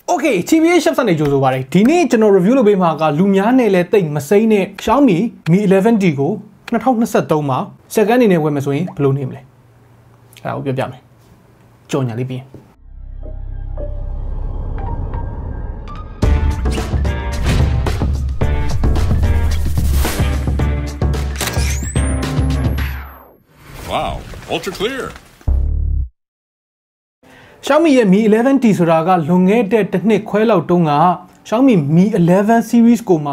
Okay, TBH Labs နေကြိုဆိုပါတယ်ဒီနေ့ကျွန်တော် review လုပ်ပေးမှာကလူများနဲ့လဲတိတ်မစိမ့်နဲ့ Xiaomi Mi 11T ကို2023မှာစက္ကန့်အနေနဲ့ဝယ်မယ်ဆိုရင်ဘယ်လိုနေမလဲအဲ့ဒါကိုပြောပြမယ်ကြော်ညာလေးပြီး Wow, ultra clear. Xiaomi ရဲ့ Mi 11T ဆိုတာကလွန်ခဲ့တဲ့တစ်နှစ်ခွဲလောက်တုန်းက Xiaomi Mi 11 series ကိုမှ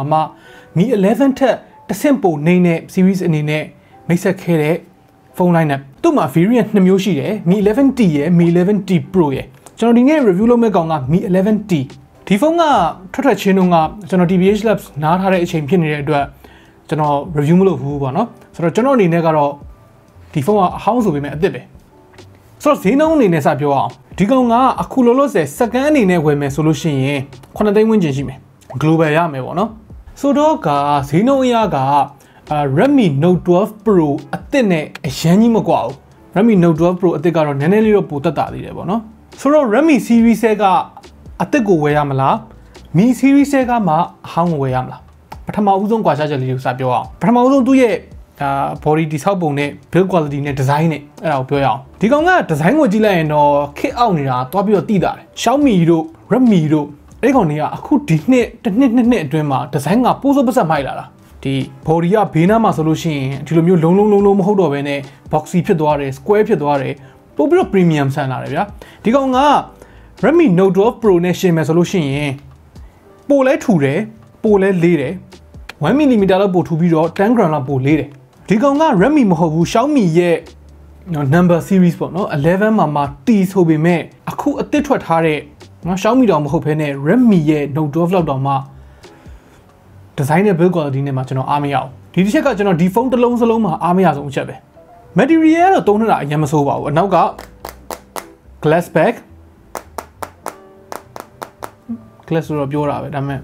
Mi 11ထက်တစ်ဆင့်ပိုနေတဲ့ series အနေနဲ့မိတ်ဆက်ခဲ့တဲ့ဖုန်းလိုင်းနဲ့သူ့မှာ variant 2မျိုးရှိတယ် Mi 11T ရဲ့ Mi 11T Pro ရဲ့ကျွန်တော်ဒီနေ့ review လုပ်မယ့်ကောင်က Mi 11T ဒီဖုန်းကထွက်ချင်းတုန်းကကျွန်တော် TBH Labs နားထားတဲ့အချိန်ဖြစ်နေတဲ့အတွက်ကျွန်တော် review မလုပ်ဘူးပေါ့နော်ဆိုတော့ကျွန်တော်အနေနဲ့ကတော့ဒီဖုန်းကအဟောင်းဆိုပေမဲ့အသစ်ပဲဆိုတော့ဈေးနှုန်းအနေနဲ့စပြောအောင်ဒီကောင်ကအခုလောလောဆယ်စက္ကန့်အနေနဲ့ဝယ်မယ်ဆိုလို့ရှိရင်9သိန်းဝန်းကျင်ရှိမယ် global ရမယ်ပေါ့နော်ဆိုတော့ကဈေးနှုန်းအရကRedmi Note 12 Pro အသစ်နဲ့အရန်ကြီးမကွာဘူး Redmi Note 12 Pro အသစ်ကတော့နည်းနည်းလေးတော့ပိုတက်တာသေးတယ်ပေါ့နော်ဆိုတော့ Redmi series ကအသစ်ကိုဝယ်ရမလား Mi series ကမှအဟောင်းကိုဝယ်ရမလားပထမဦးဆုံးကွာခြားချက်လေးကိုစပြောအောင်ပထမဦးဆုံးသူ့ရဲ့body တိဆောက်ပုံနဲ့ build quality နဲ့ design နဲ့အဲ့ဒါကိုပြောရအောင်ဒီကောင်က design ကိုကြည့်လိုက်ရင်တော့ခက်အောက်နေတာတွားပြီးတော့တိတာတယ် Xiaomi တို့ Redmi တို့အဲ့ကောင်တွေကအခုဒီနှစ်တစ်နှစ်အတွင်းမှာ design ကပိုးစိုးပစက်မိုက်လာတာဒီ body ကဘေးနားမှာဆိုလို့ရှိရင်ဒီလိုမျိုးလုံးမဟုတ်တော့ဘဲနဲ့ boxy ဖြစ်သွားတယ် square ဖြစ်သွားတယ်ပို့ပြီးတော့ premium ဆန်လာတယ်ဗျာဒီကောင်က Redmi Note 12 Pro နဲ့ရှင်မယ်ဆိုလို့ရှိရင်ပိုလဲထူတယ်ပိုလဲလေးတယ် 1mm လောက်ပိုထူပြီးတော့10 gram လောက်ပိုလေးတယ်ဒီကောင်က Redmi မဟုတ်ဘူး Xiaomi ရဲ့ number series ပေါ့နော်11မှာ T ဆိုပေမဲ့အခုအသစ်ထွက်ထားတဲ့နော် Xiaomi တောင်မဟုတ်ဘဲနဲ့ Redmi ရဲ့ Note 12လောက်တောင်မှ design နဲ့ build quality နဲ့မှကျွန်တော်အားမရအောင်ဒီတစ်ချက်ကကျွန်တော်ဒီဖုန်းတစ်လုံးစလုံးမှာအားမရဆုံးအချက်ပဲ material ကတော့သုံးနေတာအရင်မဆိုးပါဘူးအနောက်က glass back glass ဆိုတော့ပြောတာပဲဒါပေမဲ့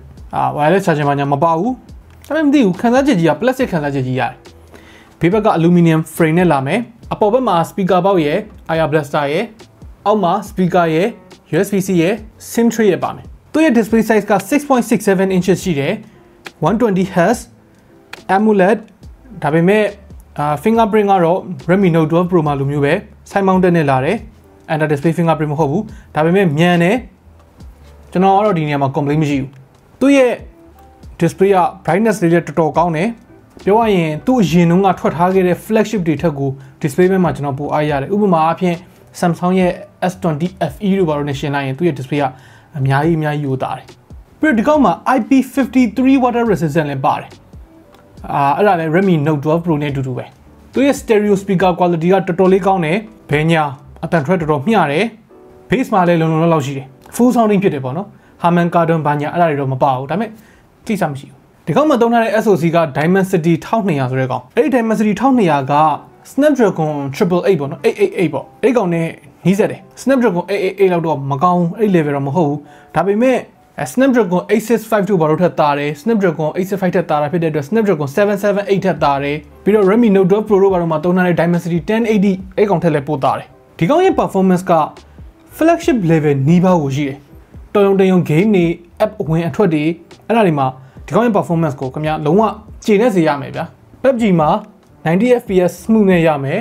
wireless charger မှာညာမပါဘူးဒါပေမဲ့မသိဘူးခန်းစားချက်ကြီးက plastic ခန်းစားချက်ကြီးရတယ်ဘေးဘက်က aluminum frame နဲ့လာမယ်အပေါ်ဘက်မှာ speaker ပေါက်ရယ် IR blaster ရယ်အောက်မှာ speaker ရယ် USB-C ရယ် SIM tray ရယ်ပါမယ်သူ့ရဲ့ display size က 6.67 inches ရှိတယ် 120Hz AMOLED ဒါပေမဲ့fingerprint ကတော့ Redmi Note 12 Pro မှာလိုမျိုးပဲ side mounted နဲ့လာတယ် under display fingerprint မဟုတ်ဘူးဒါပေမဲ့မြန်တယ်ကျွန်တော်ကတော့ဒီနေရာမှာ complaint မရှိဘူးသူ့ရဲ့ display က brightness လေးတော်တော်ကောင်းတယ်ပြောရရင်သူ့အရင်တုန်းကထွက်ထားခဲ့တဲ့ flagship တွေထက်ကို display ဘက်မှာကျွန်တော်ပိုအားရတယ်ဥပမာအဖြစ် Samsung ရဲ့ S20 FE တို့ဘာလို့နဲ့ရှင်းလိုက်ရင်သူ့ရဲ့ display ကအများကြီးကိုတာတယ်ပြီးတော့ဒီကောင်မှာ IP53 water resistant လည်းပါတယ်အဲ့ဒါလည်း Redmi Note 12 Pro နဲ့အတူတူပဲသူ့ရဲ့ stereo speaker quality ကတော်တော်လေးကောင်းတယ်ဘယ်ညာအတန်ထွက်တော်တော်မျှတယ် bass မှာလည်းလုံလောက်ရှိတယ် full sounding ဖြစ်တယ်ပေါ့နော် Harman Kardon ဘာညာအဲ့ဒါတွေတော့မပါဘူးဒါပေမဲ့ကိစ္စမရှိဘူးဒီကောင်မှာသုံးထားတဲ့ SoC က Dimensity 1200ဆိုတဲ့ကောင်အဲ့ဒီ Dimensity 1200က Snapdragon 888ပေါ့နော်888ပေါ့အဲ့ဒီကောင်နဲ့နီးစပ်တယ် Snapdragon 888လောက်တော့မကောင်းအဲ့ level တော့မဟုတ်ဘူးဒါပေမဲ့ Snapdragon 865ဘာလို့ထက်တာတယ် Snapdragon 865ထက်တာတာဖြစ်တဲ့အတွက် Snapdragon 778ထက်တာတယ်ပြီးတော့ Redmi Note 12 Pro တို့ဘာလို့မှသုံးထားတဲ့ Dimensity 1080အဲ့ကောင်ထက်လည်းပိုတာတယ်ဒီကောင်ရဲ့ performance က flagship level နီးပါးကိုရှိတယ်တော်ရုံgame တွေ app ဝင်အထွက်တွေအဲ့ဒါတွေမှာဒီကောင်ရဲ့ performance ကိုခင်ဗျာလုံးဝကျေနပ်စေရမယ်ဗျာ PUBG မှာ90 fps smooth နဲ့ရမယ်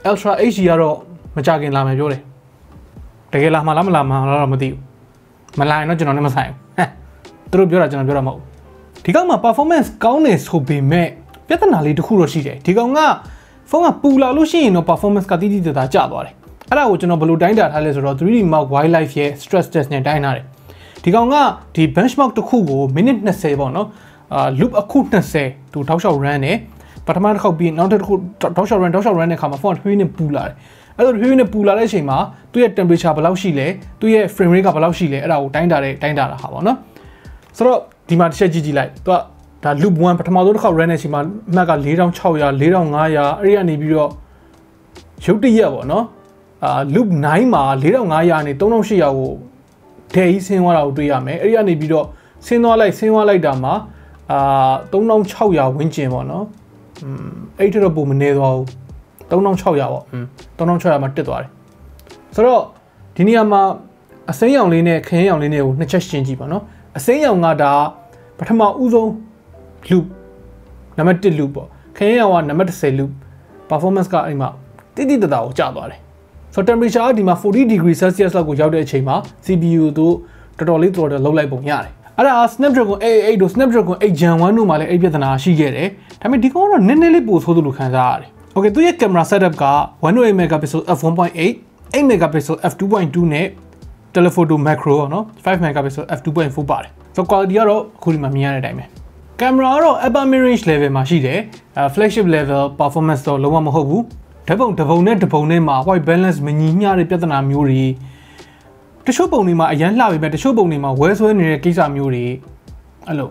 Ultra HD ကတော့မကြခင်လာမယ်ပြောတယ်တကယ်လာမှလားမလာမှလားတော့မသိဘူးမလာရင်တော့ကျွန်တော်လည်းမဆိုင်ဘူးသူတို့ပြောတာကျွန်တော်ပြောတာမဟုတ်ဘူးဒီကောင်မှာ performance ကောင်းတယ်ဆိုပေမဲ့ပြဿနာလေးတစ်ခုတော့ရှိတယ်ဒီကောင်ကဖုန်းကပူလာလို့ရှိရင်တော့ performance ကတိတိကျကျကျသွားတယ်အဲ့ဒါကိုကျွန်တော်ဘယ်လိုတိုင်းတာထားလဲဆိုတော့ 3D Mark Wildlife ရဲ့ stress test နဲ့တိုင်းထားတယ်ဒီကောင်ကဒီ benchmark တစ်ခုကိုမိနစ်20ပေါ့နော်loop အခု20သူတောက်လျှောက် run တယ်ပထမတစ်ခေါက်ပြီးနောက်တစ်ခုတောက်လျှောက် run တဲ့ခါမှာဖုန်းကဖြည်းဖြည်းနဲ့ပူလာတယ်အဲ့လိုဖြည်းဖြည်းနဲ့ပူလာတဲ့အချိန်မှာသူ့ရဲ့ temperature ဘယ်လောက်ရှိလဲသူ့ရဲ့ frame rate ကဘယ်လောက်ရှိလဲအဲ့ဒါကိုတိုင်းတာဟာပေါ့နော်ဆိုတော့ဒီမှာတစ်ချက်ကြည့်လိုက်သူကဒါ loop 1ပထမဆုံးတစ်ခေါက် run တဲ့အချိန်မှာအမှတ်က4600 4500အဲ့ဒီကနေပြီးတော့ရုတ်တရက်ပေါ့နော်loop 9မှာ4500နဲ့3800ကိုထဲကြီးဆင်းသွားတာကိုတွေ့ရမယ်အဲ့ဒီကနေပြီးတော့ဆင်းသွားလိုက်တာမှာ3600ဝန်းကျင်ပေါ့နော်အဲ့ထက်တော့ပုံမနေသွားဘူး3600ပေါ့3600မှာတက်သွားတယ်ဆိုတော့ဒီနေရာမှာ အစိမ်းရောင်လေးနဲ့ခင်းရောင်လေးနဲ့ကိုနှစ်ချက်ရှင်းကြည့်ပါနော်အစိမ်းရောင်ကဒါပထမဦးဆုံး loop နံပါတ်1 loop ပေါ့ခင်းရောင်ကနံပါတ်10 loop performance ကအဲ့မှာတိတိတတာကိုကျသွားတယ်ဆိုတော့ temperature ကဒီမှာ40 degree celsius လောက်ကိုရောက်တဲ့အချိန်မှာ CPU တို့တော်တော်လေး throttle လောက်လိုက်ပုံရတယ်အဲ့ဒါ Snapdragon 888တို့ Snapdragon 8 Gen 1တို့မှာလည်းအဲ့ပြဿနာရှိခဲ့တယ်ဒါပေမဲ့ဒီကောင်ကတော့နည်းနည်းလေးပိုဆိုးသလိုခံစားရတယ် Okay သူရဲ့ camera setup က 108 megapixel f1.8 8 megapixel f2.2 နဲ့ telephoto macro ပေါ့နော်5 megapixel f2.4 ပါတယ်ဆိုတော့ quality ကတော့အခုဒီမှာမြင်ရတဲ့အတိုင်းပဲ camera ကတော့ upper mid range level မှာရှိတယ် flagship level performance တော့လုံးဝမဟုတ်ဘူးဓာတ်ပုံတစ်ပုံနဲ့မှာ white balance မညီမျှတဲ့ပြဿနာမျိုးတွေတချို့ပုံတွေမှာအရန်လှပြီပဲတချို့ပုံတွေမှာဝဲဆွဲနေတဲ့ကိစ္စမျိုးတွေအဲ့လို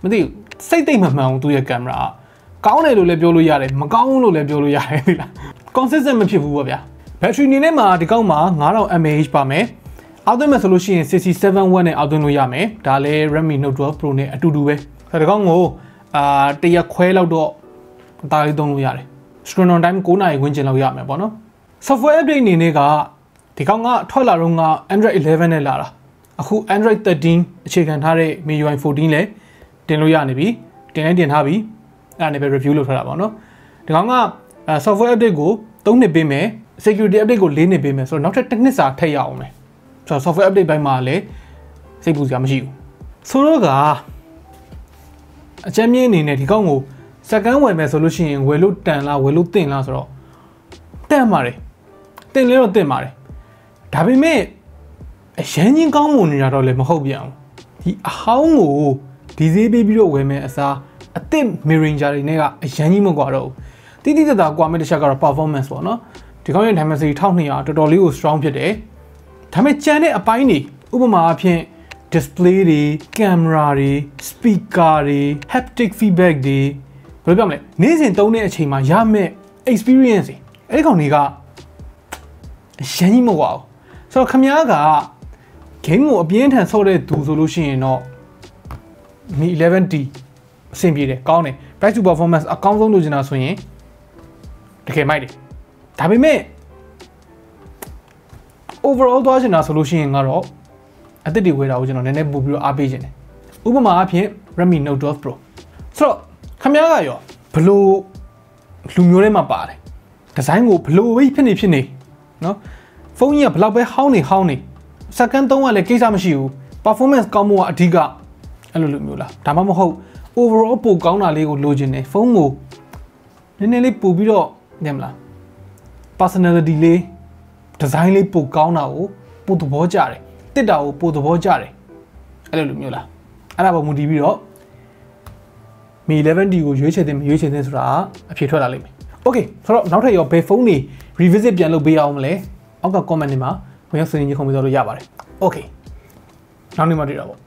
မသိဘူးစိတ်သိမ့်မှမှန်အောင်သူ့ရဲ့ camera ကောင်းတယ်လို့လည်းပြောလို့ရတယ်မကောင်းဘူးလို့လည်းပြောလို့ရတယ်ဒီလား consistent မဖြစ်ဘူးပေါ့ဗျာ battery အနေနဲ့မှာဒီကောက်မှာ 9000 mAh ပါမယ်အောက်သွင်းမယ်ဆိုလို့ရှိရင်67 watt နဲ့အောက်သွင်းလို့ရမယ်ဒါလည်း Redmi Note 12 Pro နဲ့အတူတူပဲဆိုတော့ဒီကောက်ကိုတရက်ခွဲလောက်တော့အသားလေးသုံးလို့ရတယ် screen on time 9 နာရီဝန်းကျင်လောက်ရမယ်ပေါ့နော် software update အနေနဲ့ကဒီကောင်ကထွက်လာတော့က Android 11 နဲ့လာတာအခု Android 13အခြေခံထားတဲ့ MIUI 14လည်းတင်လို့ရနေပြီတင်ထားပြီအဲ့ဒါနဲ့ပဲ review လုပ်ထားတာပေါ့နော်ဒီကောင်က software update ကို3နှစ်ပေးမယ် security update ကို4နှစ်ပေးမယ်ဆိုတော့နောက်ထပ်1နှစ်စာထပ်ရအောင်မယ်ဆိုတော့ software update ဘက်မှာလည်းစိတ်ပူစရာမရှိဘူးဆိုတော့ကအချမ်းမြင့်အနေနဲ့ဒီကောင်ကိုစကန်ဝယ်မယ်ဆိုလို့ရှိရင်ဝယ်လို့တန်လားဝယ်လို့တင်လားဆိုတော့တန်ပါတယ်တင်လဲတော့တင်ပါတယ်ဒါပေမဲ့အရန်ကြီးကောင်းမွန်နေတာတော့လည်းမဟုတ်ပြန်ဘူးဒီအဟောင်းကိုဒီဈေးပေးပြီးတော့ဝယ်မယ်အစားအသစ် Miranger တွေနဲ့ကအရန်ကြီးမကွာတော့ဘူးတိတိတတာကွာမဲ့တစ်ချက်ကတော့ performance ပေါ့နော်ဒီကောင်းရဲ့ Dimensity 1200တော်တော်လေးကို strong ဖြစ်တယ်ဒါပေမဲ့ကျန်တဲ့အပိုင်းတွေဥပမာအဖြစ် display တွေ camera တွေ speaker တွေ haptic feedback တွေဘယ်လိုပြောမလဲနေ့စဉ်သုံးတဲ့အချိန်မှာရမယ့် experience တွေအဲ့ဒီကောင်တွေကအရန်ကြီးမကွာဘူးဆိုတော့ခမားက game ကိုအပြင်းထန်ဆော့တဲ့သူဆိုလို့ရှိရင်တော့ Mi 11T အဆင်ပြေတယ်ကောင်းတယ် price to performance အကောင်းဆုံးလို့ကျင်တာဆိုရင်တကယ်မိုက်တယ်ဒါပေမဲ့ overall သွားကျင်တာဆိုလို့ရှိရင်ကတော့အသစ်တွေဝယ်တာကိုကျွန်တော်နည်းနည်းပို့ပြီးတော့အားပေးခြင်းတယ်ဥပမာအဖြစ် Redmi Note 12 Pro ဆိုတော့ခမားကရောဘလို့လူမျိုးထဲမှာပါတယ်ဒီဇိုင်းကိုဘလို့ပဲဖြစ်နေနော်ဖုန်းကြီးကဘလောက်ပဲဟောင်းနေစက္ကန့်3ကလည်းကိစ္စမရှိဘူး performance ကောင်းမှုကအဓိကအဲ့လိုမျိုးလားဒါမှမဟုတ် overall ပိုကောင်းတာလေးကိုလိုချင်တယ်ဖုန်းကိုနည်းနည်းလေးပို့ပြီးတော့နေမလား personality လေး design လေးပိုကောင်းတာကိုပိုသဘောကျတယ်တစ်တာကိုပိုသဘောကျတယ်အဲ့လိုမျိုးလားအဲ့ဒါပေါ်မူတည်ပြီးတော့ Mi 11T ကိုရွေးချယ်တဲ့ဆိုတာအဖြေထွက်လာလိမ့်မယ် Okay ဆိုတော့နောက်ထပ်ရောဘယ်ဖုန်းတွေ revisit ပြန်လုပ်ပေးအောင်မလဲအောက်က comment တွေမှာဝင်ရောက်ဆွေးနွေးညှိနှိုင်းပေးလို့ရပါတယ် Okay နောက်နေ့မှတွေ့တော့ပေါ့